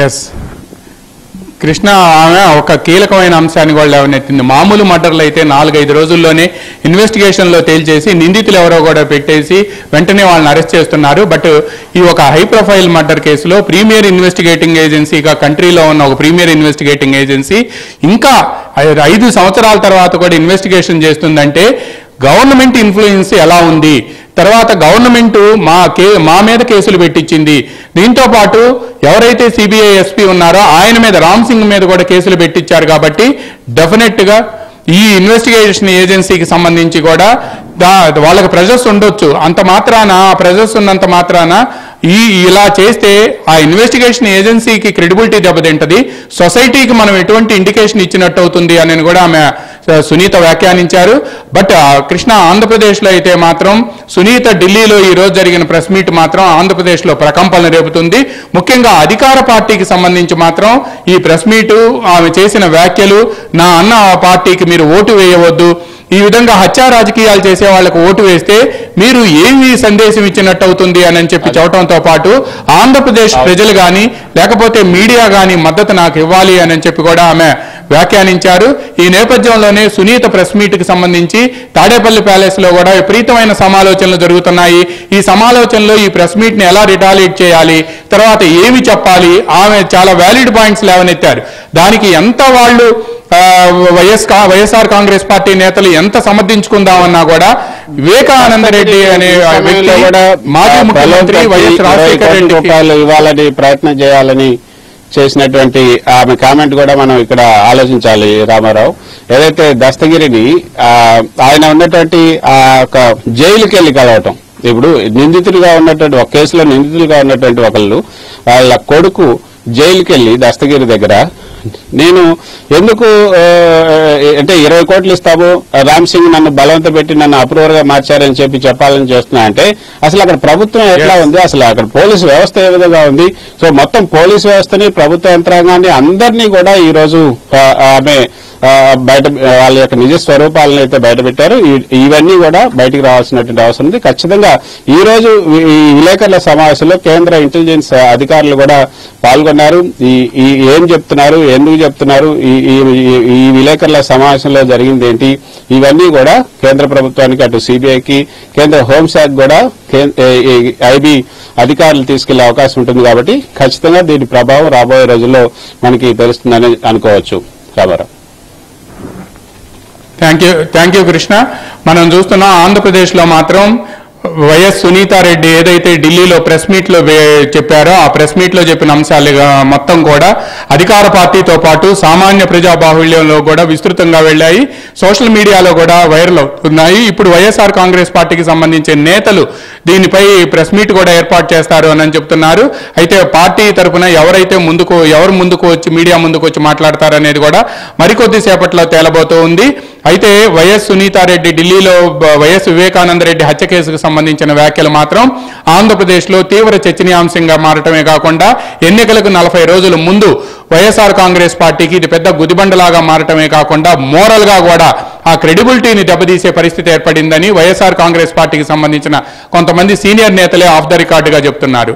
Yes Krishna ఆమె ఒక కీలకమైన అంశాన్ని కూడా లేవనెత్తింది. మామూలు మర్డర్లు అయితే 4-5 రోజుల్లోనే ఇన్వెస్టిగేషన్లో తేల్చేసి నిందితులు ఎవరో కూడా పెట్టేసి వెంటనే వాళ్ళని అరెస్ట్ చేస్తున్నారు. బట్ ఈ ఒక హై ప్రొఫైల్ మర్డర్ కేసులో ప్రీమియర్ ఇన్వెస్టిగేటింగ్ ఏజెన్సీగా కంట్రీలో ఉన్న ఒక ప్రీమియర్ ఇన్వెస్టిగేటింగ్ ఏజెన్సీ ఇంకా 5 సంవత్సరాల తర్వాత కూడా ఇన్వెస్టిగేషన్ చేస్తుందంటే గవర్నమెంట్ ఇన్ఫ్లుయెన్స్ ఎలా ఉంది, తర్వాత గవర్నమెంట్ మా మీద కేసులు పెట్టించింది. దీంతో పాటు ఎవరైతే సిబిఐ ఎస్పీ ఉన్నారో ఆయన మీద, రామ్ సింగ్ మీద కూడా కేసులు పెట్టించారు. కాబట్టి డెఫినెట్గా ఈ ఇన్వెస్టిగేషన్ ఏజెన్సీకి సంబంధించి కూడా వాళ్ళకి ప్రెజర్స్ ఉండొచ్చు. అంత మాత్రాన ప్రెజర్స్ ఉన్నంత మాత్రాన ఇలా చేస్తే ఆ ఇన్వెస్టిగేషన్ ఏజెన్సీకి క్రెడిబిలిటీ దెబ్బతింటది, సొసైటీకి మనం ఎటువంటి ఇండికేషన్ ఇచ్చినట్టు అవుతుంది అని కూడా ఆమె సునీత వ్యాఖ్యానించారు. బట్ కృష్ణ ఆంధ్రప్రదేశ్లో అయితే మాత్రం సునీత ఢిల్లీలో ఈ రోజు జరిగిన ప్రెస్ మీట్ మాత్రం ఆంధ్రప్రదేశ్లో ప్రకంపనలు రేపుతుంది. ముఖ్యంగా అధికార పార్టీకి సంబంధించి మాత్రం ఈ ప్రెస్ మీటు ఆమె చేసిన వ్యాఖ్యలు, నా అన్న పార్టీకి మీరు ఓటు వేయవద్దు, ఈ విధంగా హత్యా రాజకీయాలు చేసే వాళ్ళకు ఓటు వేస్తే మీరు ఏమి సందేశం ఇచ్చినట్టు అవుతుంది అని చెప్పి చెప్పడంతో పాటు ఆంధ్రప్రదేశ్ ప్రజలు కానీ లేకపోతే మీడియా కానీ మద్దతు నాకు ఇవ్వాలి అని చెప్పి కూడా ఆమె వ్యాఖ్యానించారు. ఈ నేపథ్యంలోనే సునీత ప్రెస్ మీట్కి సంబంధించి తాడేపల్లి ప్యాలెస్ లో కూడా విపరీతమైన సమాలోచనలు జరుగుతున్నాయి. ఈ సమాలోచనలో ఈ ప్రెస్ మీట్ ని ఎలా రిటాలియేట్ చేయాలి, తర్వాత ఏమి చెప్పాలి, ఆమె చాలా వ్యాలిడ్ పాయింట్స్ లేవనెత్తారు. దానికి ఎంత వాళ్ళు వైఎస్ఆర్ కాంగ్రెస్ పార్టీ నేతలు ఎంత సమర్థించుకుందామన్నా కూడా వివేకానంద రెడ్డి అనే వ్యక్తి కూడా మాజీ ముఖ్యమంత్రి వైఎస్ రాజశేఖర రెడ్డి రూపాయలు ఇవ్వాలని ప్రయత్నం చేయాలని చేసినటువంటి ఆమె కామెంట్ కూడా మనం ఇక్కడ ఆలోచించాలి. రామారావు ఏదైతే దస్తగిరిని ఆయన ఉన్నటువంటి ఒక జైలుకి వెళ్లి కలవటం, ఇప్పుడు నిందితుడిగా ఉన్నటువంటి ఒక కేసులో నిందితులుగా ఉన్నటువంటి ఒకళ్ళు వాళ్ళ కొడుకు జైలుకి వెళ్లి దస్తగిరి దగ్గర నేను ఎందుకు అంటే 20 కోట్లు ఇస్తాము, రామ్ సింగ్ నన్ను బలవంత పెట్టి నన్ను అప్రూవర్ గా మార్చారని చెప్పాలని చేస్తున్నా అంటే అసలు అక్కడ ప్రభుత్వం ఎట్లా ఉంది, అసలు అక్కడ పోలీసు వ్యవస్థ ఏ విధంగా ఉంది. సో మొత్తం పోలీసు వ్యవస్థని, ప్రభుత్వ యంత్రాంగాన్ని అందరినీ కూడా ఈ రోజు ఆమె బయట వాళ్ళ యొక్క నిజ స్వరూపాలను అయితే బయటపెట్టారు. ఇవన్నీ కూడా బయటకు రావాల్సినటువంటి అవసరం ఉంది. ఖచ్చితంగా ఈ రోజు ఈ విలేకరుల సమావేశంలో కేంద్ర ఇంటెలిజెన్స్ అధికారులు కూడా పాల్గొన్నారు. ఏం చెప్తున్నారు, ఎందుకు చెప్తున్నారు, ఈ విలేకరుల సమావేశంలో జరిగింది ఏంటి, ఇవన్నీ కూడా కేంద్ర ప్రభుత్వానికి, అటు సిబిఐకి, కేంద్ర హోంశాఖ కూడా ఐబీ అధికారులు తీసుకెళ్లే అవకాశం ఉంటుంది. కాబట్టి ఖచ్చితంగా దీని ప్రభావం రాబోయే రోజుల్లో మనకి తెలుస్తుందని అనుకోవచ్చు. Ramarao thank you Krishna. మనం చూస్తున్నాం ఆంధ్రప్రదేశ్లో మాత్రం వైఎస్ సునీతారెడ్డి ఏదైతే ఢిల్లీలో ప్రెస్ మీట్ లో చెప్పారో ఆ ప్రెస్ మీట్ లో చెప్పిన అంశాలుగా మొత్తం కూడా అధికార పార్టీతో పాటు సామాన్య ప్రజా బాహుళ్యంలో కూడా విస్తృతంగా వెళ్లాయి, సోషల్ మీడియాలో కూడా వైరల్ అవుతున్నాయి. ఇప్పుడు వైఎస్ఆర్ కాంగ్రెస్ పార్టీకి సంబంధించిన నేతలు దీనిపై ప్రెస్ మీట్ కూడా ఏర్పాటు చేస్తారు అని చెప్తున్నారు. అయితే పార్టీ తరఫున ఎవరు ముందుకు వచ్చి మీడియా ముందుకు వచ్చి మాట్లాడతారనేది కూడా మరికొద్ది సేపట్లో తేలబోతూ ఉంది. అయితే వైఎస్ సునీతారెడ్డి ఢిల్లీలో వైఎస్ వివేకానంద రెడ్డి హత్య కేసుకు సంబంధించిన వ్యాఖ్యలు మాత్రం ఆంధ్రప్రదేశ్లో తీవ్ర చర్చనీయాంశంగా మారటమే కాకుండా ఎన్నికలకు 40 రోజుల ముందు వైఎస్ఆర్ కాంగ్రెస్ పార్టీకి ఇది పెద్ద గుదిబండలాగా మారటమే కాకుండా మోరల్ గా కూడా ఆ క్రెడిబిలిటీని దెబ్బతీసే పరిస్థితి ఏర్పడిందని వైఎస్ఆర్ కాంగ్రెస్ పార్టీకి సంబంధించిన కొంతమంది సీనియర్ నేతలే ఆఫ్ ద రికార్డుగా చెప్తున్నారు.